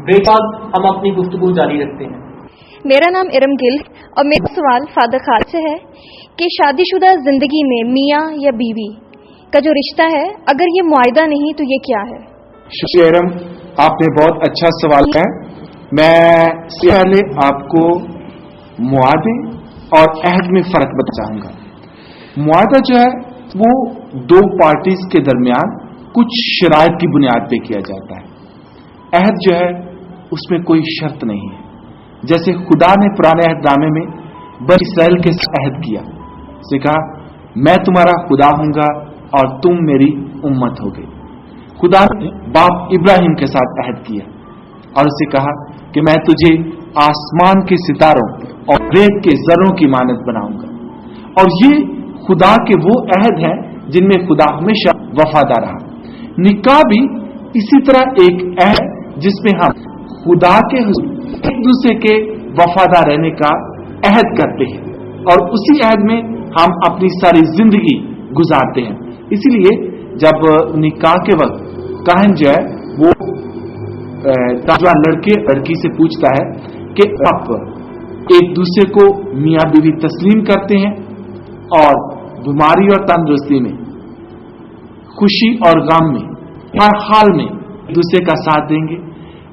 Break बाद हम अपनी गुफ्तगू जारी रखते हैं। मेरा नाम इरम गिल और मेरा सवाल फादर खालिद से है कि शादीशुदा जिंदगी में मियाँ या बीवी का जो रिश्ता है, अगर ये मुआहदा नहीं तो ये क्या है? शुक्रिया इरम, आपने बहुत अच्छा सवाल किया है। मैं पहले आपको मुआहदे और अहद में फर्क बताऊंगा। मुआहदा जो है वो दो पार्टीज के दरमियान कुछ शराइत की बुनियाद पे किया जाता है। अहद जो है उसमें कोई शर्त नहीं है। जैसे खुदा ने पुराने अहदनामे में बनी इसराइल के साथ अहद किया, उसे कहा मैं तुम्हारा खुदा हूंगा और तुम मेरी उम्मत होगे। खुदा ने बाप इब्राहिम के साथ अहद किया और उसे कहा कि मैं तुझे आसमान के सितारों और रेत के जर्रों की मानद बनाऊंगा। और ये खुदा के वो अहद हैं जिनमें खुदा हमेशा वफादार रहा। निकाह भी इसी तरह एक अहद जिसमें हम खुदा के एक दूसरे के वफादार रहने का अहद करते हैं और उसी अहद में हम अपनी सारी जिंदगी गुजारते हैं। इसीलिए जब निकाह के वक्त काहन जो है वो लड़की से पूछता है कि आप एक दूसरे को मियाँ बीवी तस्लीम करते हैं और बीमारी और तंदुरुस्ती में, खुशी और गम में, हर हाल में एक दूसरे का साथ देंगे।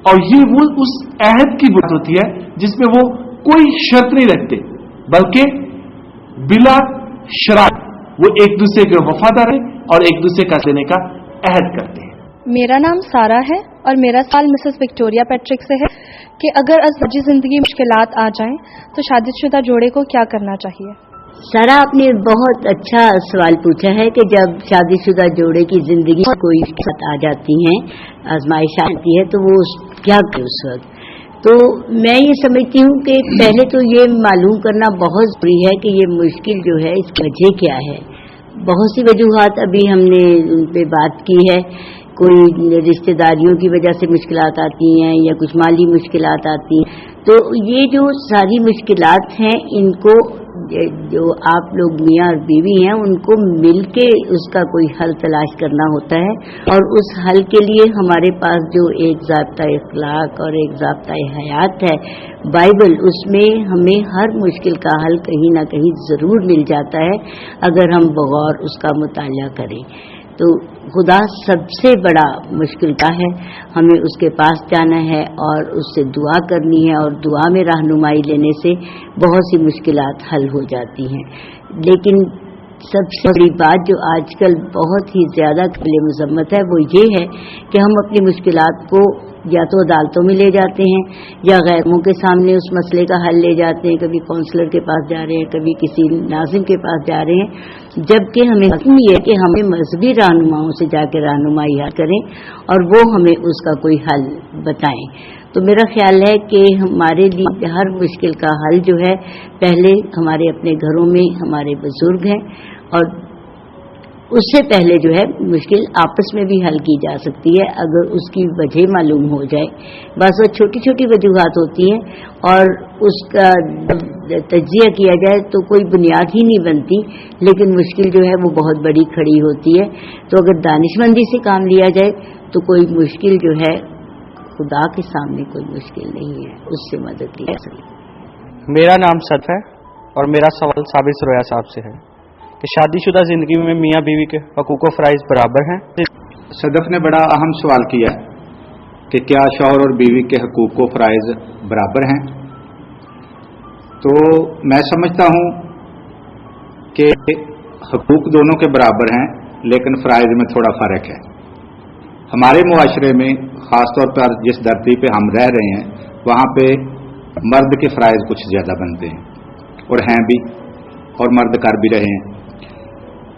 और ये वो उस अहद की बात होती है जिसमें वो कोई शर्त नहीं रखते, बल्कि बिला शरात वो एक दूसरे के वफादार है और एक दूसरे का देने का अहद करते हैं। मेरा नाम सारा है और मेरा सवाल मिसेस विक्टोरिया पैट्रिक से है कि अगर अज़वाजी जिंदगी में मुश्किलात आ जाएं तो शादीशुदा जोड़े को क्या करना चाहिए? सारा, आपने बहुत अच्छा सवाल पूछा है कि जब शादीशुदा जोड़े की जिंदगी में कोई दिक्कत आ जाती है, आजमाइश आती है, तो वो क्या करे उस वक्त। तो मैं ये समझती हूँ कि पहले तो ये मालूम करना बहुत जरूरी है कि ये मुश्किल जो है इसकी वजह क्या है। बहुत सी वजूहात अभी हमने उन पे बात की है। कोई रिश्तेदारियों की वजह से मुश्किलात आती हैं या कुछ माली मुश्किलात आती हैं। तो ये जो सारी मुश्किलात हैं, इनको जो आप लोग मियाँ और बीवी हैं उनको मिलके उसका कोई हल तलाश करना होता है। और उस हल के लिए हमारे पास जो एक ज़ाब्ता इखलाक और एक ज़ाब्ता हयात है बाइबल, उसमें हमें हर मुश्किल का हल कहीं ना कहीं ज़रूर मिल जाता है अगर हम बगौर उसका मुताला करें। तो खुदा सबसे बड़ा मुश्किल का है, हमें उसके पास जाना है और उससे दुआ करनी है और दुआ में रहनुमाई लेने से बहुत सी मुश्किलात हल हो जाती हैं। लेकिन सबसे बड़ी बात जो आजकल बहुत ही ज़्यादा काबिल मज़म्मत है वो ये है कि हम अपनी मुश्किलात को या तो अदालतों में ले जाते हैं या गैरों के सामने उस मसले का हल ले जाते हैं। कभी काउंसलर के पास जा रहे हैं, कभी किसी नाज़िम के पास जा रहे हैं, जबकि हमें ये है कि हमें मजहबी रहनुमाओं से जाकर रहनुमाई करें और वो हमें उसका कोई हल बताएं। तो मेरा ख्याल है कि हमारे लिए हर मुश्किल का हल जो है पहले हमारे अपने घरों में हमारे बुजुर्ग हैं और उससे पहले जो है मुश्किल आपस में भी हल की जा सकती है अगर उसकी वजह मालूम हो जाए। बस वो छोटी छोटी वजूहात होती हैं और उसका तज्जिया किया जाए तो कोई बुनियाद ही नहीं बनती, लेकिन मुश्किल जो है वो बहुत बड़ी खड़ी होती है। तो अगर दानिशमंदी से काम लिया जाए तो कोई मुश्किल जो है खुदा के सामने कोई मुश्किल नहीं है, उससे मदद ली जा सकती। मेरा नाम सद है और मेरा सवाल साबिर सरोया साहब से है कि शादीशुदा जिंदगी में मियाँ बीवी के हकूक़ व फ़राइज़ बराबर हैं। सदफ ने बड़ा अहम सवाल किया कि क्या शौहर और बीवी के हकूक़ व फ़राइज़ बराबर हैं। तो मैं समझता हूँ कि हकूक़ दोनों के बराबर हैं, लेकिन फ़राइज़ में थोड़ा फ़र्क है। हमारे मुआशरे में ख़ासतौर पर जिस धरती पे हम रह रहे हैं वहाँ पे मर्द के फ़राइज़ कुछ ज़्यादा बनते हैं और हैं भी, और मर्द कर भी रहे हैं।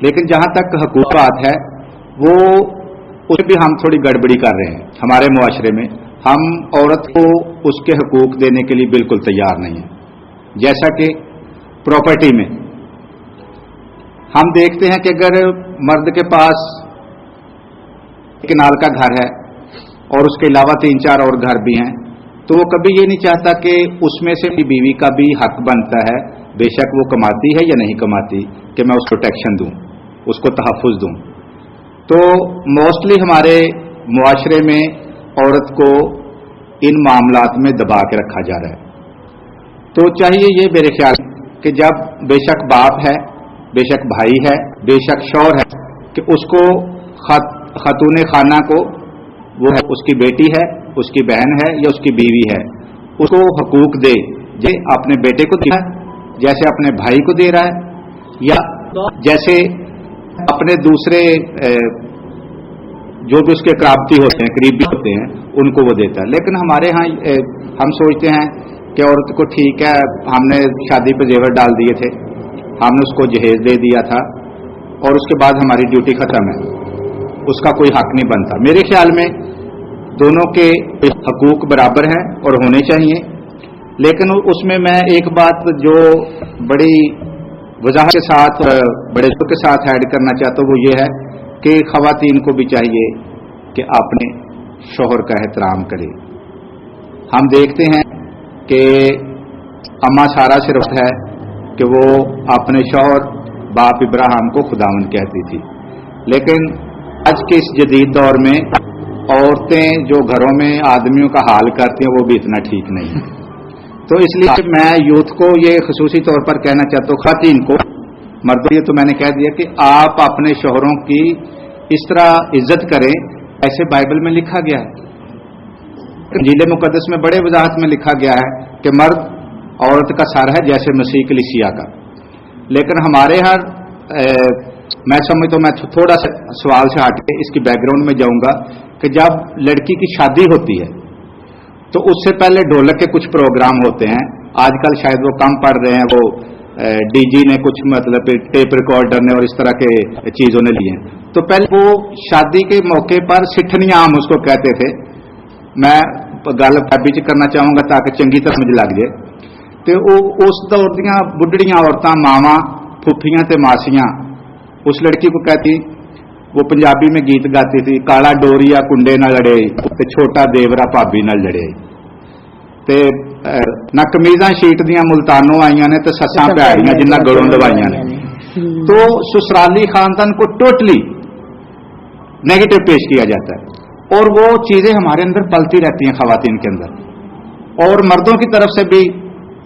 लेकिन जहाँ तक हकूक़ बात है वो उसमें भी हम थोड़ी गड़बड़ी कर रहे हैं। हमारे मुआशरे में हम औरत को उसके हकूक़ देने के लिए बिल्कुल तैयार नहीं है। जैसा कि प्रॉपर्टी में हम देखते हैं कि अगर मर्द के पास किनाल का घर है और उसके अलावा 3-4 और घर भी हैं, तो वो कभी ये नहीं चाहता कि उसमें से बीवी का भी हक बनता है, बेशक वो कमाती है या नहीं कमाती, कि मैं उसको प्रोटेक्शन दूं, उसको तहफ़्फ़ुज़ दूं। तो मोस्टली हमारे मुआशरे में औरत को इन मामलात में दबा के रखा जा रहा है। तो चाहिए ये मेरे ख्याल कि जब बेशक बाप है, बेशक भाई है, बेशक शौहर है, कि उसको खातून खाना को, वो है उसकी बेटी है, उसकी बहन है या उसकी बीवी है, उसको हकूक दे, जे अपने बेटे को दे रहा है जैसे अपने भाई को दे रहा है, या जैसे अपने दूसरे जो भी उसके कराबती होते हैं, करीबी होते हैं, उनको वो देता है। लेकिन हमारे यहाँ हम सोचते हैं कि औरत को ठीक है, हमने शादी पे जेवर डाल दिए थे, हमने उसको जहेज दे दिया था और उसके बाद हमारी ड्यूटी खत्म है, उसका कोई हक नहीं बनता। मेरे ख्याल में दोनों के हकूक बराबर हैं और होने चाहिए। लेकिन उसमें मैं एक बात जो बड़ी वजाहत के साथ, बड़े जोर के साथ ऐड करना चाहता हूँ, वो ये है कि खवातीन को भी चाहिए कि अपने शौहर का एहतराम करे। हम देखते हैं कि अम्मा सारा सिर्फ है कि वो अपने शौहर बाप इब्राहिम को खुदावंद कहती थी, लेकिन आज के इस जदीद दौर में औरतें जो घरों में आदमियों का हाल करती हैं वो भी इतना ठीक नहीं है। तो इसलिए मैं यूथ को ये खसूसी तौर पर कहना चाहता हूँ, खातीन को, मर्दों तो मैंने कह दिया कि आप अपने शौहरों की इस तरह इज्जत करें, ऐसे बाइबल में लिखा गया है। इंजील मुकद्दस में बड़े वजाहत में लिखा गया है कि मर्द औरत का सर है जैसे मसीह कलीसिया का। लेकिन हमारे यहाँ मैं समझता हूँ, मैं थोड़ा सा सवाल से हट के इसकी बैकग्राउंड में जाऊंगा कि जब लड़की की शादी होती है तो उससे पहले ढोलक के कुछ प्रोग्राम होते हैं। आजकल शायद वो कम पढ़ रहे हैं, वो डीजी ने कुछ मतलब टेप रिकॉर्डर ने और इस तरह के चीजों ने लिए। तो पहले वो शादी के मौके पर सिठनियां हम उसको कहते थे। मैं गल पैबी च करना चाहूंगा ताकि चंगी तरह मुझे लग जाए। तो उस दौर दियां बुढ़ड़ियां औरतां, मावां, फुफियां ते मासियां उस लड़की को कहती, वो पंजाबी में गीत गाती थी, काला डोरिया कुंडे न लड़े ते छोटा देवरा भाभी न लड़े, ते ना कमीजा शीट दियां मुल्तानों आईयां ने ते सस्सां भैड़ियां जिन्ना गलों दवाइयां ने। तो ससुराली खानदान को टोटली नेगेटिव पेश किया जाता है और वो चीजें हमारे अंदर पलती रहती हैं खवातीन के अंदर। और मर्दों की तरफ से भी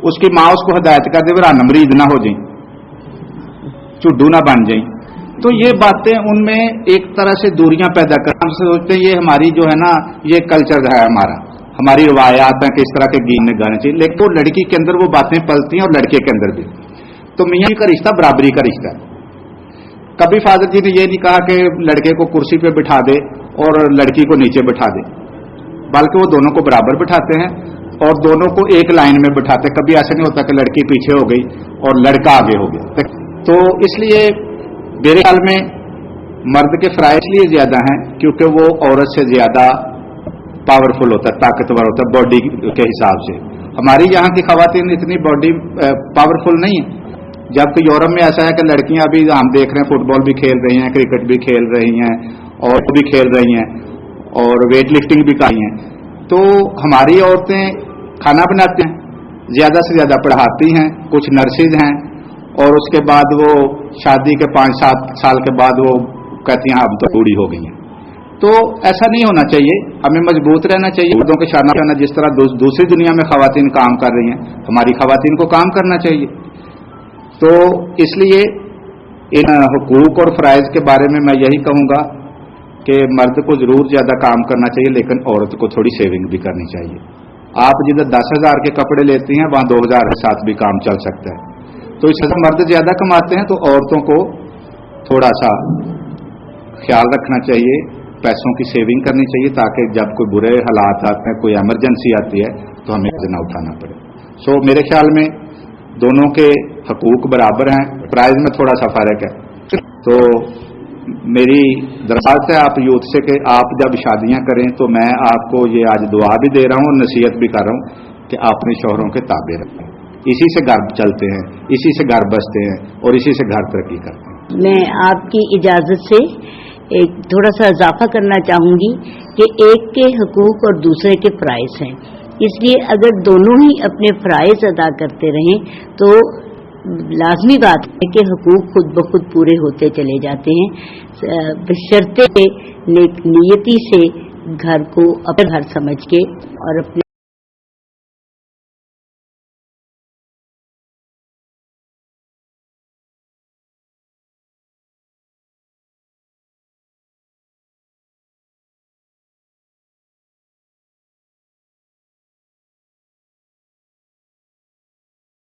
उसकी माँ उसको हिदायत कर दे, वरान मरीद ना हो जाए, चुड्डू ना बन जाए। तो ये बातें उनमें एक तरह से दूरियां पैदा कर, हम सोचते हैं ये हमारी जो है ना, ये कल्चर है हमारा, हमारी रवायात है कि इस तरह के गीत गाने चाहिए। लेकिन वो लड़की के अंदर वो बातें पलती हैं और लड़के के अंदर भी। तो मियां का रिश्ता बराबरी का रिश्ता है। कभी फादर जी ने ये नहीं कहा कि लड़के को कुर्सी पे बिठा दे और लड़की को नीचे बिठा दे, बल्कि वो दोनों को बराबर बिठाते हैं और दोनों को एक लाइन में बिठाते। कभी ऐसा नहीं होता कि लड़की पीछे हो गई और लड़का आगे हो गया। तो इसलिए मेरे ख्याल में मर्द के फराइज इसलिए ज्यादा हैं क्योंकि वो औरत से ज्यादा पावरफुल होता है, ताकतवर होता है बॉडी के हिसाब से। हमारी यहाँ की खवातीन इतनी बॉडी पावरफुल नहीं है। जबकि यूरोप में ऐसा है कि लड़कियां अभी हम देख रहे हैं फुटबॉल भी खेल रही हैं, क्रिकेट भी खेल रही हैं और भी खेल रही हैं और वेट लिफ्टिंग भी कर रही हैं। तो हमारी औरतें खाना बनाती हैं, ज्यादा से ज्यादा पढ़ाती हैं, कुछ नर्सेज हैं और उसके बाद वो शादी के 5-7 साल के बाद वो कहती हैं अब तो बूढ़ी हो गई हैं। तो ऐसा नहीं होना चाहिए, हमें मजबूत रहना चाहिए, मर्दों के शाना करना। जिस तरह दूसरी दुनिया में खवातीन काम कर रही हैं, हमारी खवातीन को काम करना चाहिए। तो इसलिए इन हुकूक और फराइज के बारे में मैं यही कहूंगा कि मर्द को जरूर ज्यादा काम करना चाहिए, लेकिन औरत को थोड़ी सेविंग भी करनी चाहिए। आप जिधर 10,000 के कपड़े लेती हैं वहां 2,000 के साथ भी काम चल सकता है। तो इस तरह मर्द ज्यादा कमाते हैं तो औरतों को थोड़ा सा ख्याल रखना चाहिए, पैसों की सेविंग करनी चाहिए, ताकि जब कोई बुरे हालात आते हैं, कोई इमरजेंसी आती है तो हमें ना उठाना पड़े। मेरे ख्याल में दोनों के हकूक बराबर हैं, प्राइज में थोड़ा सा फर्क है। तो मेरी दरख्वास्त है आप यूथ से कि आप जब शादियां करें तो मैं आपको ये आज दुआ भी दे रहा हूं और नसीहत भी कर रहा हूं कि अपने शौहरों के ताबे रखें। इसी से घर चलते हैं, इसी से घर बसते हैं और इसी से घर तरक्की करते हैं। मैं आपकी इजाजत से एक थोड़ा सा इजाफा करना चाहूंगी कि एक के हकूक और दूसरे के फराइज हैं, इसलिए अगर दोनों ही अपने फराइज अदा करते रहें तो लाजमी बात है कि हकूक खुद ब खुद पूरे होते चले जाते हैं, बशर्ते नियति से घर को अपना घर समझ के और अपने